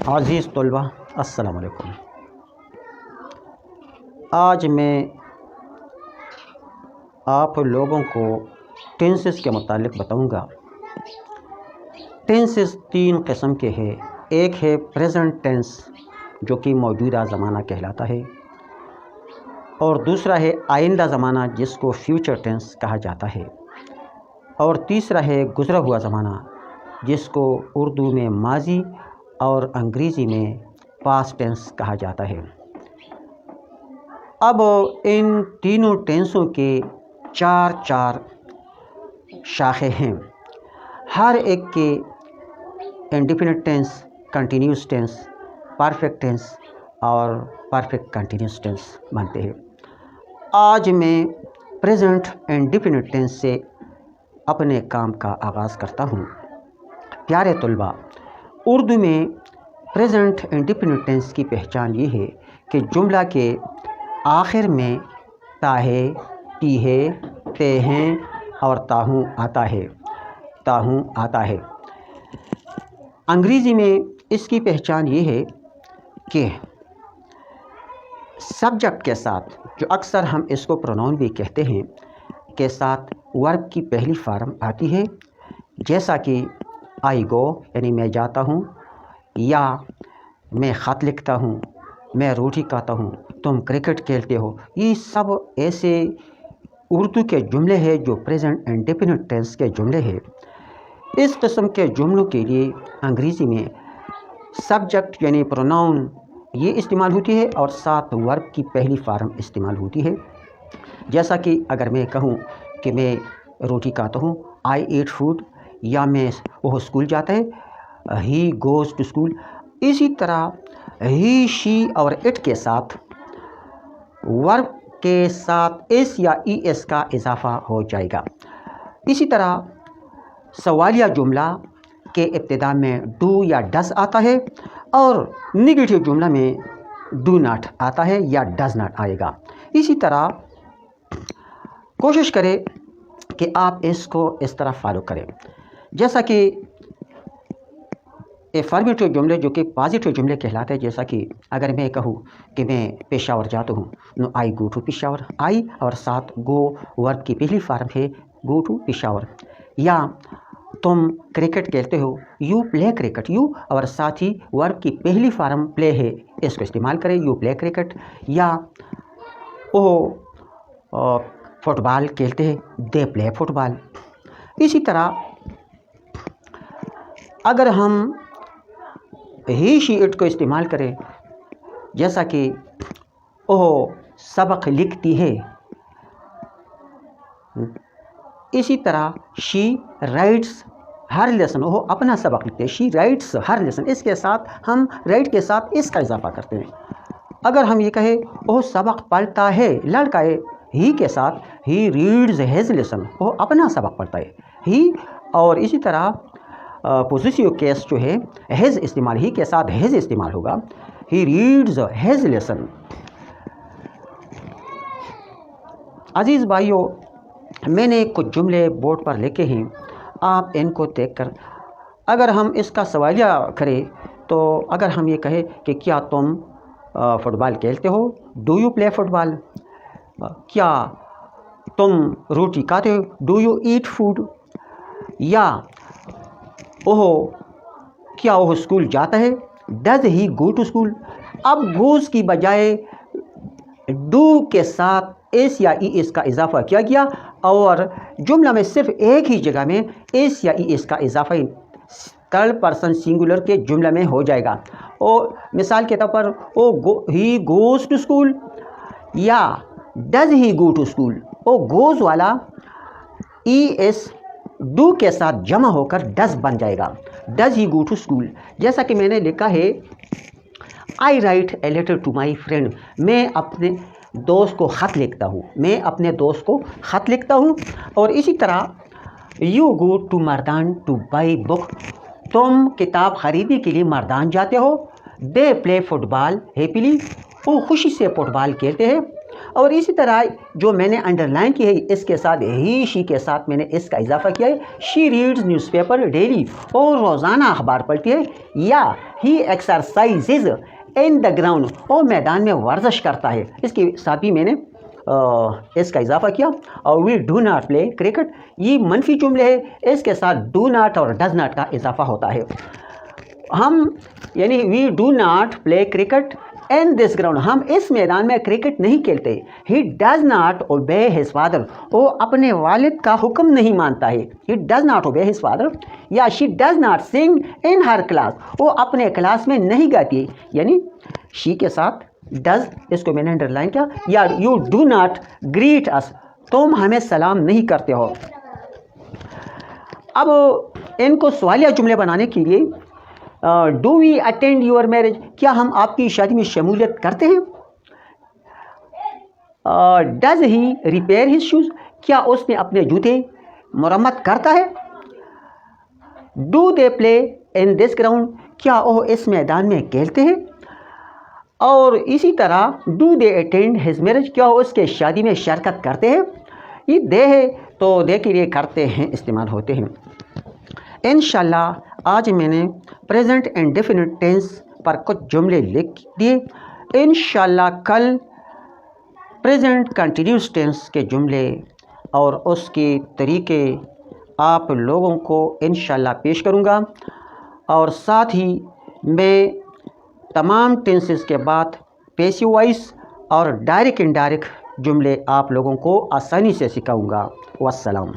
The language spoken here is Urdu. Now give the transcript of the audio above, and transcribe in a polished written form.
عزیز طلبہ السلام علیکم۔ آج میں آپ لوگوں کو ٹینسز کے متعلق بتاؤں گا۔ ٹینسز تین قسم کے ہیں۔ ایک ہے پریزنٹ ٹینس جو کہ موجودہ زمانہ کہلاتا ہے، اور دوسرا ہے آئندہ زمانہ جس کو فیوچر ٹینس کہا جاتا ہے، اور تیسرا ہے گزرا ہوا زمانہ جس کو اردو میں ماضی اور انگریزی میں پاسٹ ٹینس کہا جاتا ہے۔ اب ان تینوں ٹینسوں کے چار شاخیں ہیں۔ ہر ایک کے indefinite tense, continuous tense, perfect tense اور پرفیکٹ کنٹینیوس ٹینس بنتے ہیں۔ آج میں پریزنٹ انڈیفینٹ ٹینس سے اپنے کام کا آغاز کرتا ہوں۔ پیارے طلباء، اردو میں پریزنٹ انڈیفینٹ ٹینس کی پہچان یہ ہے کہ جملہ کے آخر میں تا ہے، ٹی ہے، تے ہیں اور تاہوں آتا ہے۔ انگریزی میں اس کی پہچان یہ ہے کہ سبجیکٹ کے ساتھ، جو اکثر ہم اس کو پروناؤن بھی کہتے ہیں، کے ساتھ ورب کی پہلی فارم آتی ہے، جیسا کہ آئی گو یعنی میں جاتا ہوں، یا میں خط لکھتا ہوں، میں روٹی کھاتا ہوں، تم کرکٹ کھیلتے ہو۔ یہ سب ایسے اردو کے جملے ہیں جو پریزنٹ انڈیفینٹ ٹینس کے جملے ہیں۔ اس قسم کے جملوں کے لیے انگریزی میں سبجیکٹ یعنی پروناؤن یہ استعمال ہوتی ہے اور ساتھ ورب کی پہلی فارم استعمال ہوتی ہے۔ جیسا کہ اگر میں کہوں کہ میں روٹی کھاتا ہوں، آئی ایٹ فوڈ، یا وہ اسکول جاتا ہے، ہی گوز ٹو اسکول۔ اسی طرح ہی، شی اور اٹ کے ساتھ ورب کے ساتھ ایس یا ای ایس کا اضافہ ہو جائے گا۔ اسی طرح سوالیہ جملہ کے ابتدا میں ڈو یا ڈز آتا ہے، اور نگیٹو جملہ میں ڈو ناٹ آتا ہے یا ڈز ناٹ آئے گا۔ اسی طرح کوشش کریں کہ آپ اس کو اس طرح فالو کریں، جیسا کہ افرمیٹو جملے جو کہ پازیٹیو جملے کہلاتے ہیں۔ جیسا کہ اگر میں کہوں کہ میں پشاور جاتا ہوں، نو آئی گو ٹو پشاور، آئی اور ساتھ گو ورب کی پہلی فارم ہے گو ٹو پشاور۔ یا تم کرکٹ کھیلتے ہو، یو پلے کرکٹ، یو اور ساتھ ہی ورب کی پہلی فارم پلے ہے، اس کو استعمال کریں، یو پلے کرکٹ۔ یا وہ فٹ بال کھیلتے ہیں، دے پلے فٹ بال۔ اسی طرح اگر ہم ہی، شی، اٹ کو استعمال کریں، جیسا کہ وہ سبق لکھتی ہے، اسی طرح شی رائٹس ہر لیسن، وہ اپنا سبق لکھتے ہیں، شی رائٹس ہر لیسن۔ اس کے ساتھ ہم رائٹ کے ساتھ اس کا اضافہ کرتے ہیں۔ اگر ہم یہ کہیں وہ سبق پڑھتا ہے، لڑکا ہے، ہی کے ساتھ ہی ریڈز ہیز لیسن، وہ اپنا سبق پڑھتا ہے، ہی۔ اور اسی طرح پوزیسیو کیس جو ہے ہیز استعمال، ہی کے ساتھ ہیز استعمال ہوگا، ہی ریڈز ہیز لیسن۔ عزیز بھائیوں، میں نے کچھ جملے بورڈ پر لکھے ہیں، آپ ان کو دیکھ کر اگر ہم اس کا سوالیہ کریں تو اگر ہم یہ کہیں کہ کیا تم فٹ بال کھیلتے ہو، do you play football? کیا تم روٹی کھاتے ہو، ڈو یو ایٹ فوڈ؟ یا کیا وہ اسکول جاتا ہے، does he go to school? اب گوز کی بجائے ڈو کے ساتھ ایس یا ای ایس کا اضافہ کیا گیا، اور جملہ میں صرف ایک ہی جگہ میں ایس یا ای ایس کا اضافہ تھرڈ پرسن سنگولر کے جملہ میں ہو جائے گا۔ اور مثال کے طور پر ہی گوز ٹو اسکول یا does he go to school, وہ گوز والا ای ایس ڈو کے ساتھ جمع ہو کر ڈز بن جائے گا، does he go to school. جیسا کہ میں نے لکھا ہے I write a letter to my friend, میں اپنے دوست کو خط لکھتا ہوں، میں اپنے دوست کو خط لکھتا ہوں۔ اور اسی طرح you go to Mardan to buy book, تم کتاب خریدنے کے لیے مردان جاتے ہو۔ دے پلے فٹ بال ہیپیلی، وہ خوشی سے فٹ بال کھیلتے ہیں۔ اور اسی طرح جو میں نے انڈر لائن کی ہے اس کے ساتھ ہی شی کے ساتھ میں نے اس کا اضافہ کیا ہے. شی ریڈز نیوز پیپر ڈیلی، اور روزانہ اخبار پڑھتی ہے. یا ہی ایکسرسائزز ان دا گراؤنڈ، اور میدان میں ورزش کرتا ہے. اس کے ساتھ بھی میں نے اس کا اضافہ کیا. اور we do not play cricket, یہ منفی جملے ہے، اس کے ساتھ ڈو ناٹ اور ڈز ناٹ کا اضافہ ہوتا ہے. ہم یعنی we do not play cricket in this ground, ہم اس میدان میں کرکٹ نہیں کھیلتے. He does not obey his father, وہ اپنے والد کا حکم نہیں مانتا ہے. He does not obey his father. یا شی ڈز ناٹ سنگ ان ہر کلاس، وہ اپنے کلاس میں نہیں گاتی ہے. یعنی شی کے ساتھ ڈز، اس کو میں نے انڈر لائن کیا. یا یو ڈو ناٹ گریٹ اس، تم ہمیں سلام نہیں کرتے ہو. اب ان کو سوالیہ جملے بنانے کے لیے do we attend your marriage, کیا ہم آپ کی شادی میں شمولیت کرتے ہیں. Does he repair his shoes, کیا اس نے اپنے جوتے مرمت کرتا ہے. Do they play in this ground, کیا وہ اس میدان میں کھیلتے ہیں. اور اسی طرح do they attend his marriage, کیا وہ اس کے شادی میں شرکت کرتے ہیں. یہ دے ہے تو دے کے لیے کرتے ہیں استعمال ہوتے ہیں. انشاءاللہ آج میں نے پریزنٹ انڈیفینٹ ٹینس پر کچھ جملے لکھ دیے. انشاءاللہ کل پریزنٹ کنٹینیوس ٹینس کے جملے اور اس کے طریقے آپ لوگوں کو انشاءاللہ پیش کروں گا. اور ساتھ ہی میں تمام ٹینسز کے بعد پیسیو وائس اور ڈائریکٹ انڈائریکٹ جملے آپ لوگوں کو آسانی سے سکھاؤں گا. والسلام.